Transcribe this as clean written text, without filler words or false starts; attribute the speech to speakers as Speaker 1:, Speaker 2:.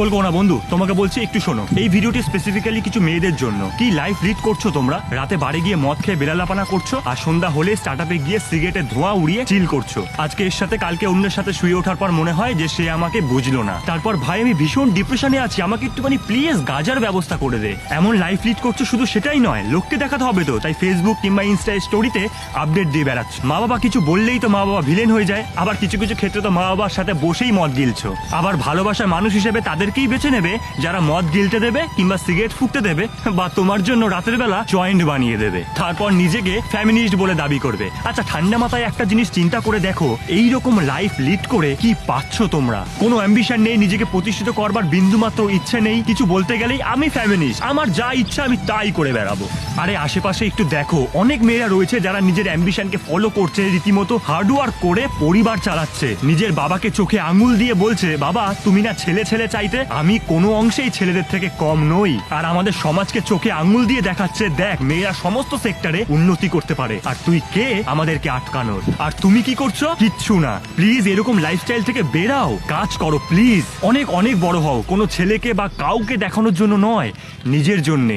Speaker 1: Scroll করো না বন্ধু, তোমাকে বলছি একটু শোনো। এই ভিডিওটি স্পেসিফিক্যালি কিছু মেয়েদের জন্য। কি লাইফ লিড করছো তোমরা? রাতে বাড়ি গিয়ে মদ খেয়ে বেলালাপানা করছো, আর সন্ধ্যা হলে স্টার্টআপে গিয়ে সিগারেটের ধোঁয়া উড়িয়ে চিল করছো। আজকে এর সাথে কালকে অন্যের সাথে শুয়ে ওঠার পর মনে হয় যে সে আমাকে বুঝলো না। তারপর ভাই আমি ভীষণ ডিপ্রেশনে আছি, আমাকে একটুখানি প্লিজ গাজার ব্যবস্থা করে দে। এমন লাইফ লিড করছো, শুধু সেটাই নয়, লোককে দেখাতে হবে তো, তাই ফেসবুক কিংবা ইনস্টা স্টোরিতে আপডেট দিয়ে বেড়াচ্ছ। মা বাবা কিছু বললেই তো মা বাবা ভিলেন হয়ে যায়। আবার কিছু কিছু ক্ষেত্রে তো মা বাবার সাথে বসেই মদ গিলছো। আবার ভালোবাসার মানুষ হিসেবে তাদেরকেই বেছে নেবে যারা মদ গিলতে দেবে কিংবা সিগারেট ফুঁকতে দেবে বা তোমার জন্য রাতের বেলা জয়েন্ট বানিয়ে দেবে। তারপর নিজেকে ফ্যামিনিস্ট বলে দাবি করবে। আচ্ছা, ঠান্ডা মাথায় একটা জিনিস চিন্তা করে দেখো, এই রকম লাইফ লিড করে কি পাচ্ছ তোমরা? কোনো অ্যাম্বিশন নেই, নিজেকে প্রতিষ্ঠিত করবার বিন্দুমাত্র ইচ্ছে নেই। কিছু বলতে গেলেই আমি ফ্যামিনিস্ট, আমার যা ইচ্ছা আমি তাই করে বেড়াবো। আরে আশেপাশে একটু দেখো, অনেক মেয়েরা রয়েছে যারা নিজের অ্যাম্বিশনকে ফলো করছে, রীতিমতো হার্ডওয়ার্ক করে পরিবার চালাচ্ছে। নিজের বাবাকে চোখে আঙুল দিয়ে বলছে, বাবা তুমি না ছেলে ছেলে চাইতে, আমি কোনো অংশেই ছেলেদের থেকে কম নই। আর আমাদের সমাজকে চোখে আঙুল দিয়ে দেখাচ্ছে, দেখ মেয়েরা সমস্ত সেক্টরে উন্নতি করতে পারে, আর তুই কে আমাদেরকে আটকানোর? আর তুমি কি করছো? কিচ্ছু না। প্লিজ এরকম লাইফস্টাইল থেকে বেরাও, কাজ করো প্লিজ। অনেক অনেক বড় হও, কোনো ছেলেকে বা কাউকে দেখানোর জন্য নয়, নিজের জন্যে।